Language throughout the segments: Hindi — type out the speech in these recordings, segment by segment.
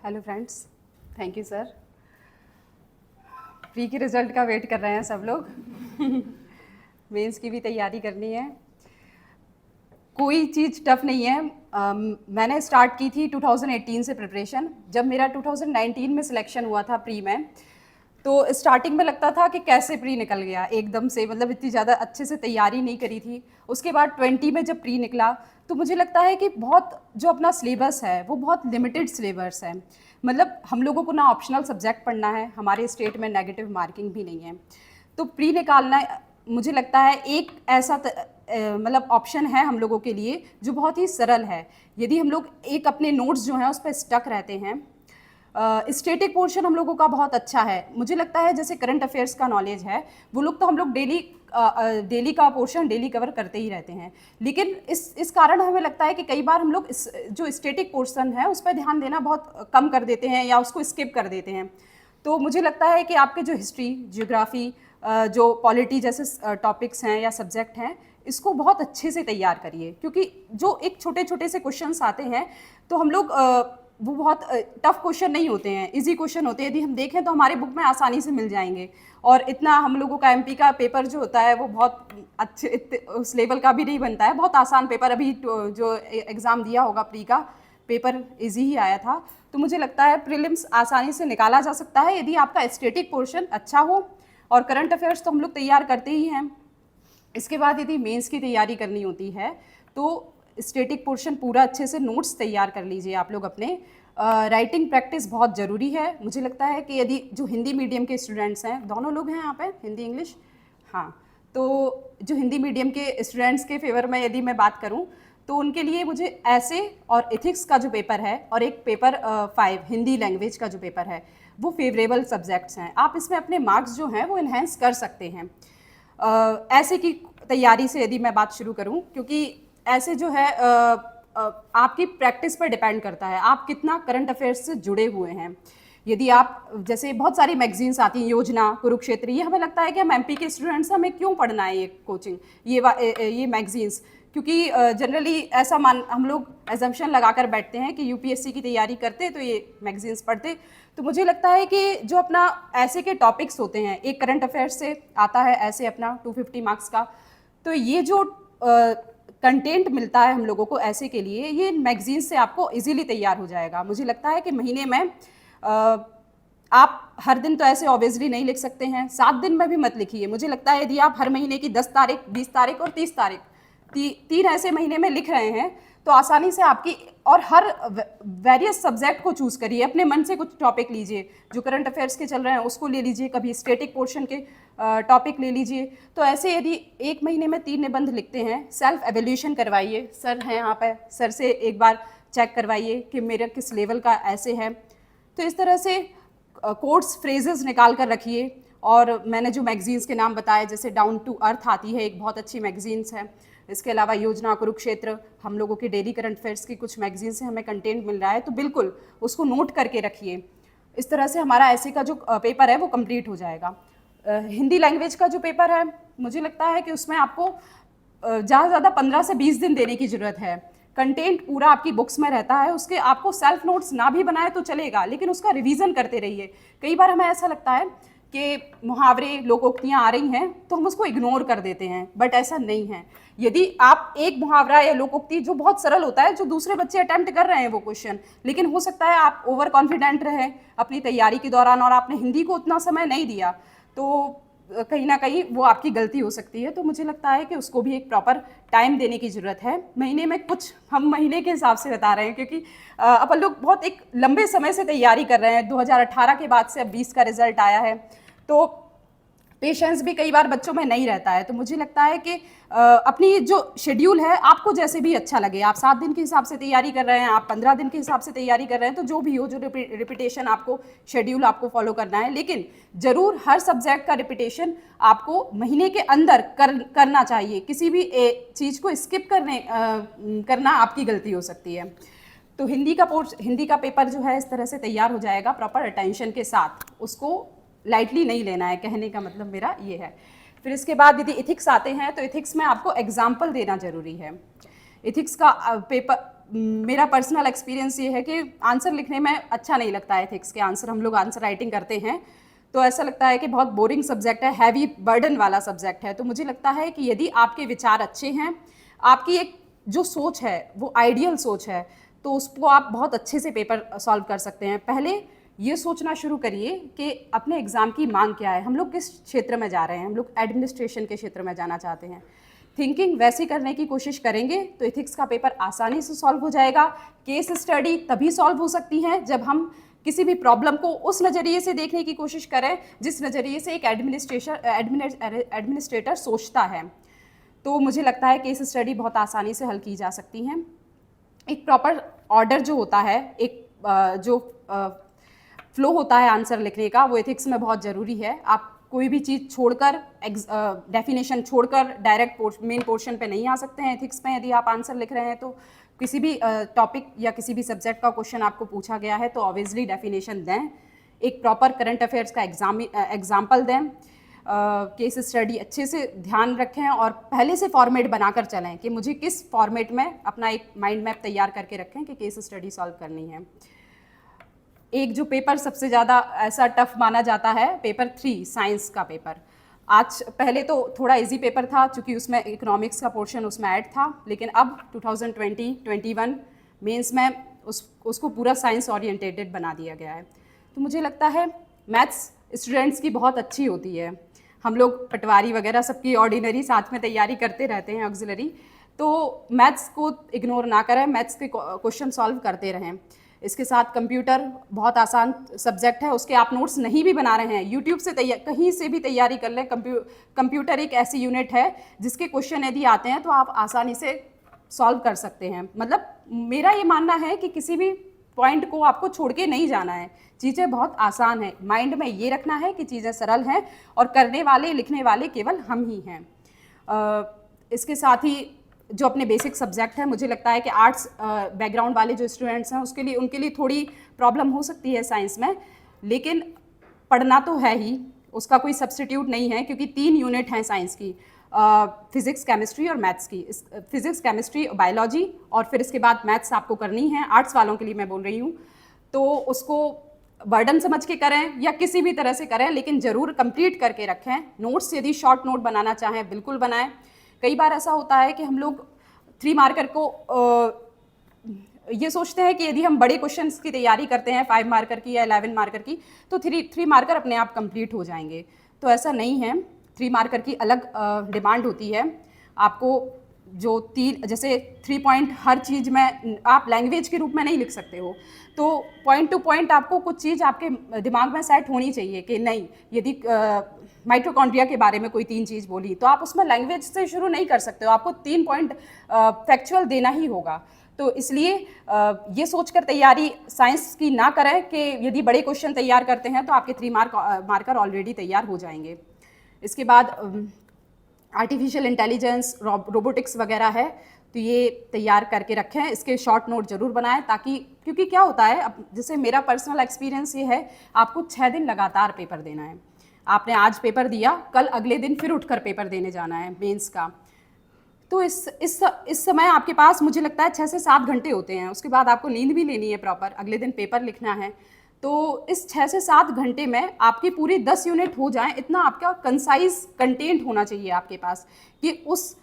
Hello friends, thank you sir. Pre के रिज़ल्ट का वेट कर रहे हैं सब लोग। मेंस की भी तैयारी करनी है। कोई चीज़ टफ नहीं है। मैंने स्टार्ट की थी 2018 से प्रिपरेशन। जब मेरा 2019 में सिलेक्शन हुआ था प्री में, तो स्टार्टिंग में लगता था कि कैसे प्री निकल गया एकदम से, मतलब इतनी ज़्यादा अच्छे से तैयारी नहीं करी थी। उसके बाद 20 में जब प्री निकला तो मुझे लगता है कि बहुत जो अपना सिलेबस है वो बहुत लिमिटेड सिलेबस है। मतलब हम लोगों को ना ऑप्शनल सब्जेक्ट पढ़ना है, हमारे स्टेट में नेगेटिव मार्किंग भी नहीं है। तो प्री निकालना मुझे लगता है एक ऐसा मतलब ऑप्शन है हम लोगों के लिए जो बहुत ही सरल है। यदि हम लोग एक अपने नोट्स जो हैं उस पर स्टक रहते हैं। स्टेटिक पोर्शन हम लोगों का बहुत अच्छा है। मुझे लगता है जैसे करंट अफेयर्स का नॉलेज है, वो लोग तो हम लोग डेली का पोर्शन डेली कवर करते ही रहते हैं। लेकिन इस कारण हमें लगता है कि कई बार हम लोग जो स्टेटिक पोर्शन है उस पर ध्यान देना बहुत कम कर देते हैं या उसको स्किप कर देते हैं। तो मुझे लगता है कि आपके जो हिस्ट्री, जियोग्राफी, जो पॉलिटी जैसे टॉपिक्स हैं या सब्जेक्ट हैं, इसको बहुत अच्छे से तैयार करिए। क्योंकि जो एक छोटे छोटे से क्वेश्चंस आते हैं तो हम लोग वो बहुत टफ क्वेश्चन नहीं होते हैं, इजी क्वेश्चन होते हैं। यदि हम देखें तो हमारे बुक में आसानी से मिल जाएंगे। और इतना हम लोगों का एमपी का पेपर जो होता है वो बहुत अच्छे उस लेवल का भी नहीं बनता है, बहुत आसान पेपर। अभी जो एग्ज़ाम दिया होगा प्री का पेपर इजी ही आया था। तो मुझे लगता है प्रीलिम्स आसानी से निकाला जा सकता है यदि आपका स्टेटिक पोर्शन अच्छा हो। और करंट अफेयर्स तो हम लोग तैयार करते ही हैं। इसके बाद यदि मेंस की तैयारी करनी होती है तो स्टेटिक पोर्शन पूरा अच्छे से नोट्स तैयार कर लीजिए आप लोग अपने। राइटिंग प्रैक्टिस बहुत ज़रूरी है। मुझे लगता है कि यदि जो हिंदी मीडियम के स्टूडेंट्स हैं, दोनों लोग हैं यहाँ पे, हिंदी इंग्लिश, हाँ, तो जो हिंदी मीडियम के स्टूडेंट्स के फेवर में यदि मैं बात करूँ तो उनके लिए मुझे ऐसे और एथिक्स का जो पेपर है और एक पेपर 5 हिंदी लैंग्वेज का जो पेपर है वो फेवरेबल सब्जेक्ट्स हैं। आप इसमें अपने मार्क्स जो हैं वो इन्हेंस कर सकते हैं। ऐसे की तैयारी से यदि मैं बात शुरू करूं, क्योंकि ऐसे जो है आपकी प्रैक्टिस पर डिपेंड करता है आप कितना करंट अफेयर्स से जुड़े हुए हैं। यदि आप जैसे बहुत सारी मैगजीन्स आती हैं, योजना, कुरुक्षेत्र, ये हमें लगता है कि हम एमपी के स्टूडेंट्स हमें क्यों पढ़ना है ये कोचिंग, ये मैगजीन्स, क्योंकि जनरली ऐसा हम लोग एजम्पशन लगाकर बैठते हैं कि यूपीएससी की तैयारी करते तो ये मैगजीन्स पढ़ते। तो मुझे लगता है कि जो अपना ऐसे के टॉपिक्स होते हैं, एक करंट अफेयर्स से आता है ऐसे अपना 250 मार्क्स का, तो ये जो कंटेंट मिलता है हम लोगों को ऐसे के लिए, ये मैगजीन से आपको इजीली तैयार हो जाएगा। मुझे लगता है कि महीने में आप हर दिन तो ऐसे ऑब्वियसली नहीं लिख सकते हैं, 7 दिन में भी मत लिखिए। मुझे लगता है यदि आप हर महीने की 10 तारीख, 20 तारीख और 30 तारीख, 3 ऐसे महीने में लिख रहे हैं तो आसानी से आपकी, और हर वेरियस सब्जेक्ट को चूज़ करिए, अपने मन से कुछ टॉपिक लीजिए, जो करंट अफेयर्स के चल रहे हैं उसको ले लीजिए, कभी स्टेटिक पोर्शन के टॉपिक ले लीजिए। तो ऐसे यदि एक महीने में 3 निबंध लिखते हैं, सेल्फ एवेल्यूशन करवाइए, सर हैं यहाँ पे, सर से एक बार चेक करवाइए कि मेरा किस लेवल का ऐसे है। तो इस तरह से कोट्स, फ्रेजेस निकाल कर रखिए। और मैंने जो मैगजीन्स के नाम बताए, जैसे डाउन टू अर्थ आती है, एक बहुत अच्छी मैगजीन्स है। इसके अलावा योजना, कुरुक्षेत्र, हम लोगों के डेली करंट अफेयर्स की कुछ मैगजीन से हमें कंटेंट मिल रहा है, तो बिल्कुल उसको नोट करके रखिए। इस तरह से हमारा ऐसे का जो पेपर है वो कंप्लीट हो जाएगा। हिंदी लैंग्वेज का जो पेपर है, मुझे लगता है कि उसमें आपको ज़्यादा से ज़्यादा 15 से 20 दिन देने की ज़रूरत है। कंटेंट पूरा आपकी बुक्स में रहता है, उसके आपको सेल्फ नोट्स ना भी बनाए तो चलेगा, लेकिन उसका रिवीजन करते रहिए। कई बार हमें ऐसा लगता है कि मुहावरे, लोकोक्तियाँ आ रही हैं तो हम उसको इग्नोर कर देते हैं, बट ऐसा नहीं है। यदि आप एक मुहावरा या लोकोक्ति जो बहुत सरल होता है, जो दूसरे बच्चे अटेम्प्ट कर रहे हैं वो क्वेश्चन, लेकिन हो सकता है आप ओवर कॉन्फिडेंट रहे अपनी तैयारी के दौरान और आपने हिंदी को उतना समय नहीं दिया, तो कहीं ना कहीं वो आपकी गलती हो सकती है। तो मुझे लगता है कि उसको भी एक प्रॉपर टाइम देने की ज़रूरत है। महीने में कुछ, हम महीने के हिसाब से बता रहे हैं क्योंकि अपन लोग बहुत एक लंबे समय से तैयारी कर रहे हैं। 2018 के बाद से अब 20 का रिजल्ट आया है, तो पेशेंस भी कई बार बच्चों में नहीं रहता है। तो मुझे लगता है कि अपनी जो शेड्यूल है, आपको जैसे भी अच्छा लगे, आप 7 दिन के हिसाब से तैयारी कर रहे हैं, आप 15 दिन के हिसाब से तैयारी कर रहे हैं, तो जो भी हो, जो रिपीटेशन आपको, शेड्यूल आपको फॉलो करना है। लेकिन ज़रूर हर सब्जेक्ट का रिपीटेशन आपको महीने के अंदर करना चाहिए। किसी भी चीज़ को स्किप करना आपकी गलती हो सकती है। तो हिंदी का पेपर जो है इस तरह से तैयार हो जाएगा प्रॉपर अटेंशन के साथ, उसको लाइटली नहीं लेना है, कहने का मतलब मेरा ये है। फिर इसके बाद यदि इथिक्स आते हैं तो इथिक्स में आपको एग्जाम्पल देना जरूरी है। इथिक्स का पेपर मेरा पर्सनल एक्सपीरियंस ये है कि आंसर लिखने में अच्छा नहीं लगता है एथिक्स के आंसर। हम लोग आंसर राइटिंग करते हैं तो ऐसा लगता है कि बहुत बोरिंग सब्जेक्ट है, हैवी बर्डन वाला सब्जेक्ट है। तो मुझे लगता है कि यदि आपके विचार अच्छे हैं, आपकी एक जो सोच है वो आइडियल सोच है, तो उसको आप बहुत अच्छे से पेपर सॉल्व कर सकते हैं। पहले ये सोचना शुरू करिए कि अपने एग्ज़ाम की मांग क्या है, हम लोग किस क्षेत्र में जा रहे हैं। हम लोग एडमिनिस्ट्रेशन के क्षेत्र में जाना चाहते हैं। थिंकिंग वैसे करने की कोशिश करेंगे तो एथिक्स का पेपर आसानी से सॉल्व हो जाएगा। केस स्टडी तभी सॉल्व हो सकती है जब हम किसी भी प्रॉब्लम को उस नज़रिए से देखने की कोशिश करें जिस नज़रिए से एक एडमिनिस्ट्रेटर सोचता है। तो मुझे लगता है केस स्टडी बहुत आसानी से हल की जा सकती हैं। एक प्रॉपर ऑर्डर जो होता है, एक जो फ्लो होता है आंसर लिखने का, वो एथिक्स में बहुत ज़रूरी है। आप कोई भी चीज़ छोड़कर, डेफिनेशन छोड़कर डायरेक्ट मेन पोर्शन पे नहीं आ सकते हैं एथिक्स में। यदि आप आंसर लिख रहे हैं तो किसी भी टॉपिक या किसी भी सब्जेक्ट का क्वेश्चन आपको पूछा गया है तो ऑब्वियसली डेफिनेशन दें, एक प्रॉपर करंट अफेयर्स का एग्जाम्पल दें, केस स्टडी अच्छे से ध्यान रखें और पहले से फॉर्मेट बनाकर चलें कि मुझे किस फॉर्मेट में अपना एक माइंड मैप तैयार करके रखें कि केस स्टडी सॉल्व करनी है। एक जो पेपर सबसे ज़्यादा ऐसा टफ माना जाता है, पेपर 3 साइंस का पेपर। आज पहले तो थोड़ा इजी पेपर था क्योंकि उसमें इकोनॉमिक्स का पोर्शन उसमें ऐड था, लेकिन अब 2020-21 मेंस में उसको पूरा साइंस ओरिएंटेटेड बना दिया गया है। तो मुझे लगता है मैथ्स स्टूडेंट्स की बहुत अच्छी होती है। हम लोग पटवारी वगैरह सबकी ऑर्डिनरी साथ में तैयारी करते रहते हैं ऑक्सिलरी, तो मैथ्स को इग्नोर ना करें, मैथ्स के क्वेश्चन सॉल्व करते रहें। इसके साथ कंप्यूटर बहुत आसान सब्जेक्ट है, उसके आप नोट्स नहीं भी बना रहे हैं, यूट्यूब से कहीं से भी तैयारी कर लें। कंप्यूटर एक ऐसी यूनिट है जिसके क्वेश्चन यदि आते हैं तो आप आसानी से सॉल्व कर सकते हैं। मतलब मेरा ये मानना है कि किसी भी पॉइंट को आपको छोड़ के नहीं जाना है, चीज़ें बहुत आसान है। माइंड में ये रखना है कि चीज़ें सरल हैं और करने वाले लिखने वाले केवल हम ही हैं। इसके साथ ही जो अपने बेसिक सब्जेक्ट है, मुझे लगता है कि आर्ट्स बैकग्राउंड वाले जो स्टूडेंट्स हैं उनके लिए थोड़ी प्रॉब्लम हो सकती है साइंस में, लेकिन पढ़ना तो है ही, उसका कोई सब्स्टिट्यूट नहीं है क्योंकि 3 यूनिट हैं साइंस की, फिज़िक्स, केमिस्ट्री और मैथ्स की। फिज़िक्स, केमिस्ट्री, बायोलॉजी और फिर इसके बाद मैथ्स आपको करनी है। आर्ट्स वालों के लिए मैं बोल रही हूँ, तो उसको बर्डन समझ के करें या किसी भी तरह से करें, लेकिन ज़रूर कंप्लीट करके रखें। नोट्स यदि शॉर्ट नोट बनाना चाहें बिल्कुल बनाएं। कई बार ऐसा होता है कि हम लोग 3 मार्कर को ये सोचते हैं कि यदि हम बड़े क्वेश्चंस की तैयारी करते हैं 5 मार्कर की या 11 मार्कर की तो 3 मार्कर अपने आप कंप्लीट हो जाएंगे। तो ऐसा नहीं है, 3 मार्कर की अलग डिमांड होती है। आपको जो 3 जैसे 3 पॉइंट हर चीज़ में आप लैंग्वेज के रूप में नहीं लिख सकते हो, तो पॉइंट टू पॉइंट आपको कुछ चीज़ आपके दिमाग में सेट होनी चाहिए कि नहीं, यदि माइटोकॉन्ड्रिया के बारे में कोई 3 चीज़ बोली तो आप उसमें लैंग्वेज से शुरू नहीं कर सकते हो, आपको 3 पॉइंट फैक्चुअल देना ही होगा। तो इसलिए ये सोचकर तैयारी साइंस की ना करें कि यदि बड़े क्वेश्चन तैयार करते हैं तो आपके 3 मार्कर ऑलरेडी तैयार हो जाएंगे। इसके बाद आर्टिफिशियल इंटेलिजेंस, रोबोटिक्स वगैरह है, तो ये तैयार करके रखें। इसके शॉर्ट नोट ज़रूर बनाएं ताकि, क्योंकि क्या होता है, अब जैसे मेरा पर्सनल एक्सपीरियंस ये है, आपको 6 दिन लगातार पेपर देना है। आपने आज पेपर दिया, कल अगले दिन फिर उठकर पेपर देने जाना है मेंस का। तो इस समय आपके पास मुझे लगता है 6 से 7 घंटे होते हैं। उसके बाद आपको नींद भी लेनी है प्रॉपर, अगले दिन पेपर लिखना है। तो इस 6 से 7 घंटे में आपकी पूरी 10 यूनिट हो जाएं, इतना आपका कंसाइज कंटेंट होना चाहिए आपके पास कि उस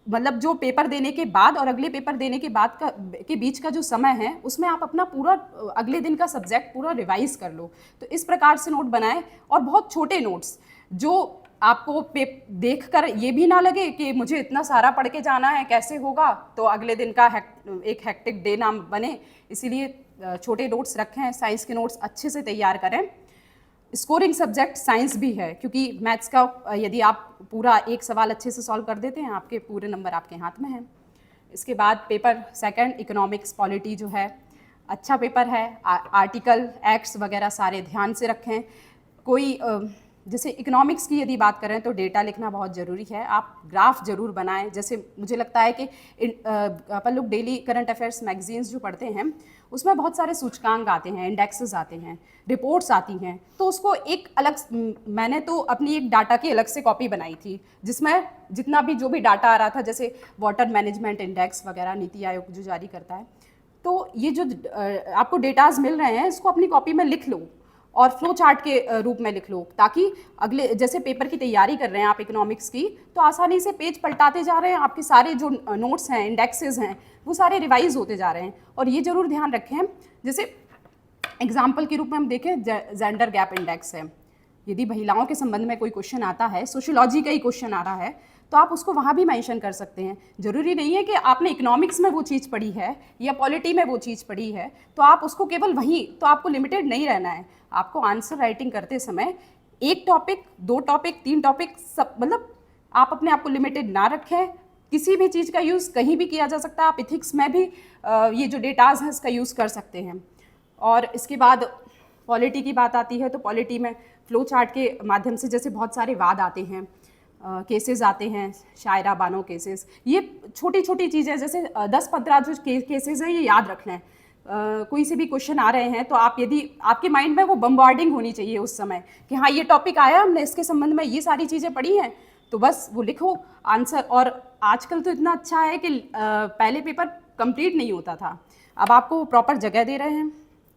मतलब जो पेपर देने के बाद और अगले पेपर देने के बाद के बीच का जो समय है उसमें आप अपना पूरा अगले दिन का सब्जेक्ट पूरा रिवाइज कर लो। तो इस प्रकार से नोट बनाएं और बहुत छोटे नोट्स जो आपको देखकर ये भी ना लगे कि मुझे इतना सारा पढ़ के जाना है, कैसे होगा, तो अगले दिन का एक हेक्टिक डे ना बने। इसीलिए छोटे नोट्स रखें, साइंस के नोट्स अच्छे से तैयार करें। स्कोरिंग सब्जेक्ट साइंस भी है क्योंकि मैथ्स का यदि आप पूरा एक सवाल अच्छे से सॉल्व कर देते हैं, आपके पूरे नंबर आपके हाथ में हैं। इसके बाद पेपर सेकंड इकोनॉमिक्स पॉलिटी जो है, अच्छा पेपर है। आर्टिकल, एक्ट्स वगैरह सारे ध्यान से रखें। कोई जैसे इकोनॉमिक्स की यदि बात करें तो डेटा लिखना बहुत ज़रूरी है। आप ग्राफ ज़रूर बनाएं। जैसे मुझे लगता है कि अपन लोग डेली करंट अफेयर्स मैगजीन्स जो पढ़ते हैं उसमें बहुत सारे सूचकांक आते हैं, इंडेक्सेस आते हैं, रिपोर्ट्स आती हैं, तो उसको एक अलग, मैंने तो अपनी एक डाटा की अलग से कॉपी बनाई थी जिसमें जितना भी जो भी डाटा आ रहा था, जैसे वाटर मैनेजमेंट इंडेक्स वगैरह नीति आयोग जो जारी करता है, तो ये जो आपको डेटाज मिल रहे हैं इसको अपनी कॉपी में लिख लो और फ्लो चार्ट के रूप में लिख लो, ताकि अगले जैसे पेपर की तैयारी कर रहे हैं आप इकोनॉमिक्स की, तो आसानी से पेज पलटाते जा रहे हैं, आपके सारे जो नोट्स हैं, इंडेक्सेस हैं, वो सारे रिवाइज होते जा रहे हैं। और ये जरूर ध्यान रखें, जैसे एग्जाम्पल के रूप में हम देखें जेंडर गैप इंडेक्स है, यदि महिलाओं के संबंध में कोई क्वेश्चन आता है, सोशियोलॉजी का ही क्वेश्चन आ रहा है, तो आप उसको वहाँ भी मेंशन कर सकते हैं। ज़रूरी नहीं है कि आपने इकोनॉमिक्स में वो चीज़ पढ़ी है या पॉलिटी में वो चीज़ पढ़ी है तो आप उसको केवल वहीं, तो आपको लिमिटेड नहीं रहना है। आपको आंसर राइटिंग करते समय एक टॉपिक, 2 टॉपिक, 3 टॉपिक, सब मतलब आप अपने आप को लिमिटेड ना रखें। किसी भी चीज़ का यूज़ कहीं भी किया जा सकता है। आप इथिक्स में भी ये जो डेटाज हैं इसका यूज़ कर सकते हैं। और इसके बाद पॉलिटी की बात आती है, तो पॉलिटी में फ्लो चार्ट के माध्यम से जैसे बहुत सारे वाद आते हैं, केसेस आते हैं, शायरा बानो केसेस, ये छोटी छोटी चीज़ें, जैसे 10-15 जो केसेस हैं ये याद रख लें। कोई से भी क्वेश्चन आ रहे हैं तो आप, यदि आपके माइंड में वो बम्बार्डिंग होनी चाहिए उस समय कि हाँ ये टॉपिक आया, हमने इसके संबंध में ये सारी चीज़ें पढ़ी हैं, तो बस वो लिखो आंसर। और आजकल तो इतना अच्छा है कि पहले पेपर कंप्लीट नहीं होता था, अब आपको प्रॉपर जगह दे रहे हैं,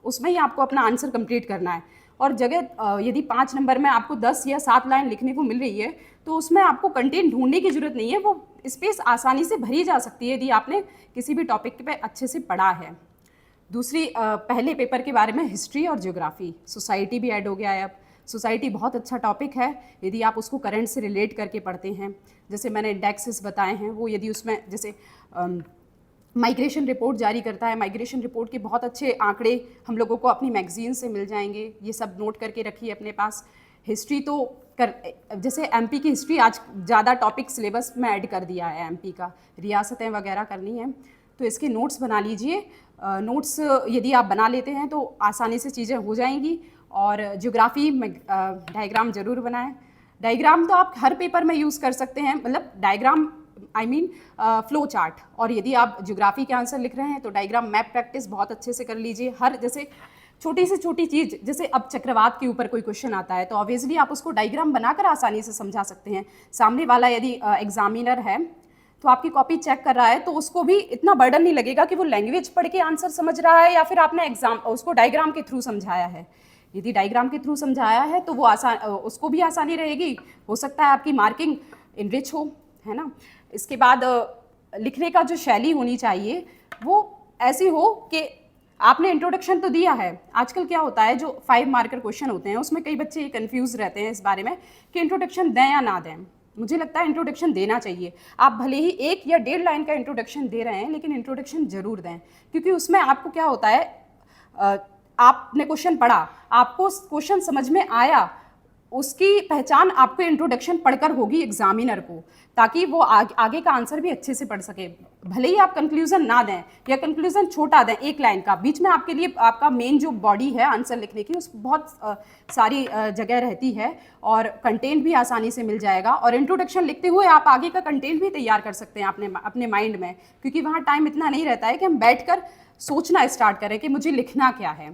उसमें ही आपको अपना आंसर कंप्लीट करना है। और जगह यदि 5 नंबर में आपको 10 या 7 लाइन लिखने को मिल रही है तो उसमें आपको कंटेंट ढूंढने की ज़रूरत नहीं है, वो स्पेस आसानी से भरी जा सकती है यदि आपने किसी भी टॉपिक पे अच्छे से पढ़ा है। दूसरी, पहले पेपर के बारे में हिस्ट्री और ज्योग्राफी, सोसाइटी भी ऐड हो गया है अब। सोसाइटी बहुत अच्छा टॉपिक है यदि आप उसको करंट से रिलेट करके पढ़ते हैं। जैसे मैंने इंडेक्सेस बताए हैं, वो यदि उसमें जैसे माइग्रेशन रिपोर्ट जारी करता है, माइग्रेशन रिपोर्ट के बहुत अच्छे आंकड़े हम लोगों को अपनी मैगजीन से मिल जाएंगे, ये सब नोट करके रखिए अपने पास। हिस्ट्री तो जैसे एमपी की हिस्ट्री आज ज़्यादा टॉपिक सिलेबस में ऐड कर दिया है, एमपी का रियासतें वगैरह करनी है तो इसके नोट्स बना लीजिए। नोट्स यदि आप बना लेते हैं तो आसानी से चीज़ें हो जाएंगी। और ज्योग्राफी में डायग्राम ज़रूर बनाएं। डायग्राम तो आप हर पेपर में यूज़ कर सकते हैं, मतलब डायग्राम फ्लो चार्ट। और यदि आप ज्योग्राफी के आंसर लिख रहे हैं तो डायग्राम मैप प्रैक्टिस बहुत अच्छे से कर लीजिए। हर जैसे छोटी से छोटी चीज़, जैसे अब चक्रवात के ऊपर कोई क्वेश्चन आता है तो ऑब्वियसली आप उसको डायग्राम बनाकर आसानी से समझा सकते हैं। सामने वाला यदि एग्जामिनर है तो आपकी कॉपी चेक कर रहा है तो उसको भी इतना बर्डन नहीं लगेगा कि वो लैंग्वेज पढ़ के आंसर समझ रहा है या फिर आपने उसको डायग्राम के थ्रू समझाया है। यदि डायग्राम के थ्रू समझाया है तो वो उसको भी आसानी रहेगी, हो सकता है आपकी मार्किंग इनरिच हो, है ना। इसके बाद लिखने का जो शैली होनी चाहिए वो ऐसी हो कि आपने इंट्रोडक्शन तो दिया है। आजकल क्या होता है, जो 5 मार्कर क्वेश्चन होते हैं उसमें कई बच्चे कंफ्यूज रहते हैं इस बारे में कि इंट्रोडक्शन दें या ना दें। मुझे लगता है इंट्रोडक्शन देना चाहिए। आप भले ही 1 या 1.5 लाइन का इंट्रोडक्शन दे रहे हैं लेकिन इंट्रोडक्शन जरूर दें, क्योंकि उसमें आपको क्या होता है, आपने क्वेश्चन पढ़ा, आपको क्वेश्चन समझ में आया, उसकी पहचान आपको इंट्रोडक्शन पढ़कर होगी एग्जामिनर को, ताकि वो आगे का आंसर भी अच्छे से पढ़ सके। भले ही आप कंक्लूजन ना दें या कंक्लूजन छोटा दें 1 लाइन का, बीच में आपके लिए आपका मेन जो बॉडी है आंसर लिखने की, उस बहुत सारी जगह रहती है और कंटेंट भी आसानी से मिल जाएगा। और इंट्रोडक्शन लिखते हुए आप आगे का कंटेंट भी तैयार कर सकते हैं अपने माइंड में, क्योंकि वहाँ टाइम इतना नहीं रहता है कि हम बैठ कर सोचना स्टार्ट करें कि मुझे लिखना क्या है।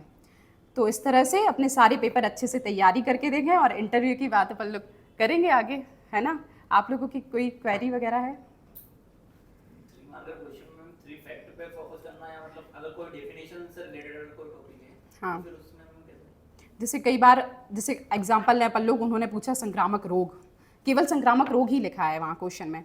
तो इस तरह से अपने सारे पेपर अच्छे से तैयारी करके देखें और इंटरव्यू की बात अपन लोग करेंगे आगे, है ना। आप लोगों की कोई क्वेरी वगैरह है? अगर क्वेश्चन में 3 फैक्ट पे फोकस करना है, मतलब अगर कोई डेफिनेशन से रिलेटेड कोई टॉपिक है, हाँ, तो फिर उसमें हम कैसे? जैसे कई बार जैसे एग्जाम्पल है अपन लोग, उन्होंने पूछा संक्रामक रोग, केवल संक्रामक रोग ही लिखा है वहाँ क्वेश्चन में,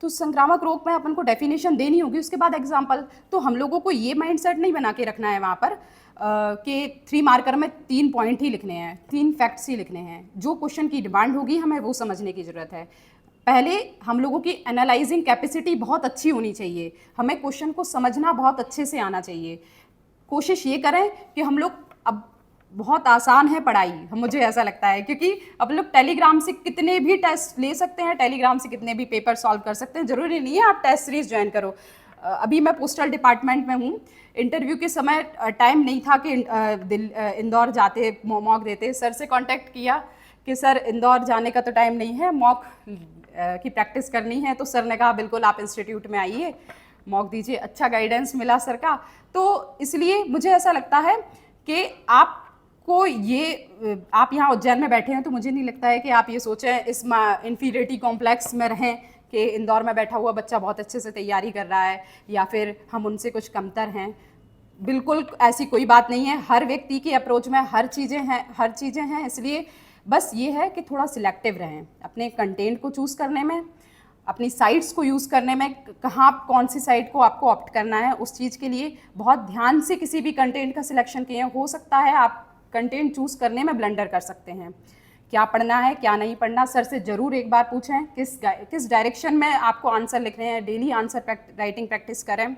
तो संक्रामक रोग में अपन को डेफिनेशन देनी होगी, उसके बाद एग्जाम्पल। तो हम लोगों को ये माइंडसेट नहीं बना के रखना है वहाँ पर कि 3 मार्कर में 3 पॉइंट ही लिखने हैं, 3 फैक्ट्स ही लिखने हैं। जो क्वेश्चन की डिमांड होगी हमें वो समझने की ज़रूरत है। पहले हम लोगों की एनालाइजिंग कैपेसिटी बहुत अच्छी होनी चाहिए, हमें क्वेश्चन को समझना बहुत अच्छे से आना चाहिए। कोशिश ये करें कि हम लोग, अब बहुत आसान है पढ़ाई, मुझे ऐसा लगता है, क्योंकि अब लोग टेलीग्राम से कितने भी टेस्ट ले सकते हैं, टेलीग्राम से कितने भी पेपर सॉल्व कर सकते हैं, ज़रूरी नहीं है आप टेस्ट सीरीज ज्वाइन करो। अभी मैं पोस्टल डिपार्टमेंट में हूँ, इंटरव्यू के समय टाइम नहीं था कि इंदौर जाते मॉक देते। सर से कांटेक्ट किया कि सर इंदौर जाने का तो टाइम नहीं है, मॉक की प्रैक्टिस करनी है, तो सर ने कहा बिल्कुल आप इंस्टीट्यूट में आइए, मॉक दीजिए। अच्छा गाइडेंस मिला सर का। तो इसलिए मुझे ऐसा लगता है कि आपको ये, आप यहाँ उज्जैन में बैठे हैं तो मुझे नहीं लगता है कि आप ये सोचें इस इन्फीरियरिटी कॉम्प्लेक्स में रहें कि इंदौर में बैठा हुआ बच्चा बहुत अच्छे से तैयारी कर रहा है या फिर हम उनसे कुछ कमतर हैं। बिल्कुल ऐसी कोई बात नहीं है, हर व्यक्ति की अप्रोच में हर चीज़ें हैं, इसलिए बस ये है कि थोड़ा सिलेक्टिव रहें अपने कंटेंट को चूज़ करने में, अपनी साइट्स को यूज़ करने में, कहाँ कौन सी साइट को आपको ऑप्ट करना है उस चीज़ के लिए बहुत ध्यान से किसी भी कंटेंट का सिलेक्शन किए। हो सकता है आप कंटेंट चूज़ करने में ब्लंडर कर सकते हैं, क्या पढ़ना है क्या नहीं पढ़ना। सर से ज़रूर एक बार पूछें किस डायरेक्शन में आपको आंसर लिखने हैं, डेली आंसर राइटिंग प्रैक्टिस करें।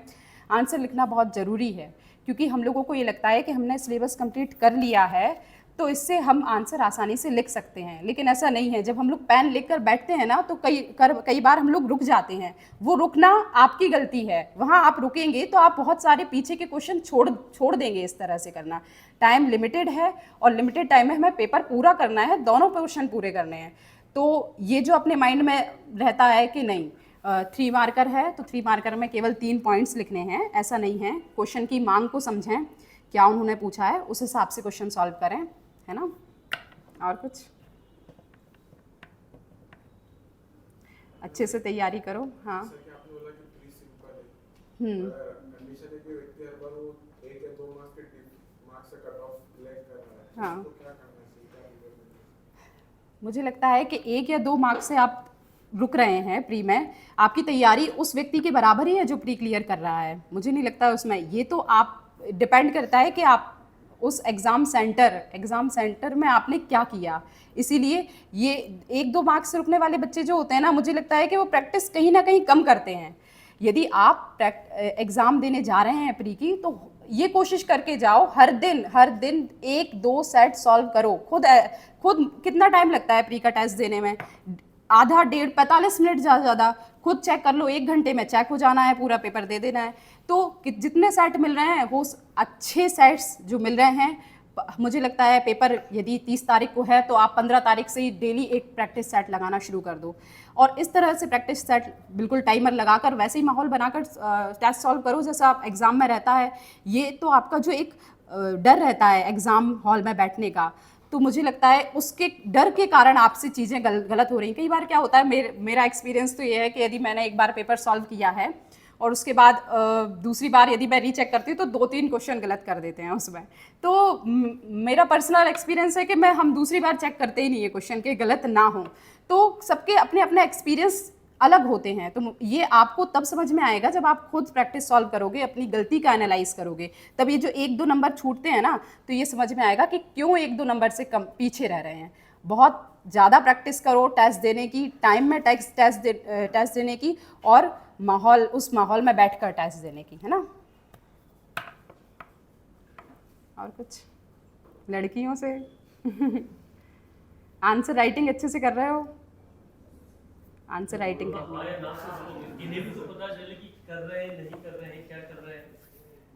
आंसर लिखना बहुत ज़रूरी है, क्योंकि हम लोगों को ये लगता है कि हमने सिलेबस कंप्लीट कर लिया है तो इससे हम आंसर आसानी से लिख सकते हैं, लेकिन ऐसा नहीं है। जब हम लोग पेन लेकर बैठते हैं ना तो कई बार हम लोग रुक जाते हैं। वो रुकना आपकी गलती है, वहाँ आप रुकेंगे तो आप बहुत सारे पीछे के क्वेश्चन छोड़ देंगे। इस तरह से करना, टाइम लिमिटेड है और लिमिटेड टाइम में हमें पेपर पूरा करना है, दोनों क्वेश्चन पूरे करने हैं। तो ये जो अपने माइंड में रहता है कि नहीं 3 मार्कर है तो 3 मार्कर में केवल 3 पॉइंट्स लिखने हैं, ऐसा नहीं है। क्वेश्चन की मांग को समझें, क्या उन्होंने पूछा है उस हिसाब से क्वेश्चन सॉल्व करें, है ना। और कुछ अच्छे से तैयारी करो। हाँ कंडीशन है कि व्यक्ति हर बार वो 1 या 2 मार्क्स से कट ऑफ लैग कर रहा है, हाँ, तो क्या करना चाहिए, क्या रिकमेंडेशन? मुझे लगता है कि 1 या 2 मार्क्स से आप रुक रहे हैं प्री में, आपकी तैयारी उस व्यक्ति के बराबर ही है जो प्री क्लियर कर रहा है। मुझे नहीं लगता उसमें, ये तो आप डिपेंड करता है कि आप उस एग्ज़ाम सेंटर में आपने क्या किया। इसीलिए ये 1-2 मार्क्स से रुकने वाले बच्चे जो होते हैं ना, मुझे लगता है कि वो प्रैक्टिस कहीं ना कहीं कम करते हैं। यदि आप एग्ज़ाम देने जा रहे हैं प्री की तो ये कोशिश करके जाओ हर दिन 1-2 सेट सॉल्व करो। खुद कितना टाइम लगता है प्री का टेस्ट देने में, आधा 1.5-45 मिनट ज़्यादा खुद चेक कर लो, 1 घंटे में चेक हो जाना है, पूरा पेपर दे देना है। तो जितने सेट मिल रहे हैं वो अच्छे सेट्स जो मिल रहे हैं, मुझे लगता है पेपर यदि 30 तारीख को है तो आप 15 तारीख से ही डेली एक प्रैक्टिस सेट लगाना शुरू कर दो, और इस तरह से प्रैक्टिस सेट बिल्कुल टाइमर लगाकर वैसे ही माहौल बनाकर टेस्ट सॉल्व करो जैसा आप एग्ज़ाम में रहता है। ये तो आपका जो एक डर रहता है एग्ज़ाम हॉल में बैठने का, तो मुझे लगता है उसके डर के कारण आपसे चीज़ें गलत हो रही हैं। कई बार क्या होता है, मेरा एक्सपीरियंस तो ये है कि यदि मैंने एक बार पेपर सॉल्व किया है और उसके बाद दूसरी बार यदि मैं रीचेक करती हूँ तो 2-3 क्वेश्चन गलत कर देते हैं उसमें। तो मेरा पर्सनल एक्सपीरियंस है कि हम दूसरी बार चेक करते ही नहीं है क्वेश्चन के गलत ना हो। तो सबके अपने अपने एक्सपीरियंस अलग होते हैं, तो ये आपको तब समझ में आएगा जब आप खुद प्रैक्टिस सॉल्व करोगे, अपनी गलती का एनालाइज करोगे। तब ये जो 1-2 नंबर छूटते हैं ना, तो ये समझ में आएगा कि क्यों 1-2 नंबर से कम पीछे रह रहे हैं। बहुत ज़्यादा प्रैक्टिस करो टेस्ट देने की, टाइम में टेस्ट देने की, और उस माहौल में बैठकर टेस्ट देने की, है ना। और कुछ लड़कियों से आंसर राइटिंग अच्छे से कर रहे हो? आंसर राइटिंग करनी है। इन्हें भी तो पता चले कि कर रहे हैं नहीं कर रहे हैं, क्या कर रहे हैं,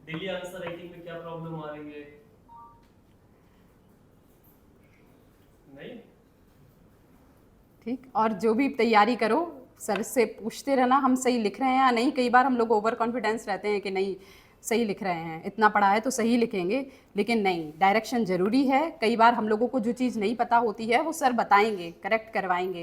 डेली आंसर राइटिंग में क्या प्रॉब्लम आ रही है। नहीं ठीक, और जो भी तैयारी करो सर से पूछते रहना हम सही लिख रहे हैं या नहीं। कई बार हम लोग ओवर कॉन्फिडेंस रहते हैं कि नहीं सही लिख रहे हैं, इतना पढ़ा है तो सही लिखेंगे, लेकिन नहीं, डायरेक्शन ज़रूरी है। कई बार हम लोगों को जो चीज़ नहीं पता होती है वो सर बताएंगे, करेक्ट करवाएंगे।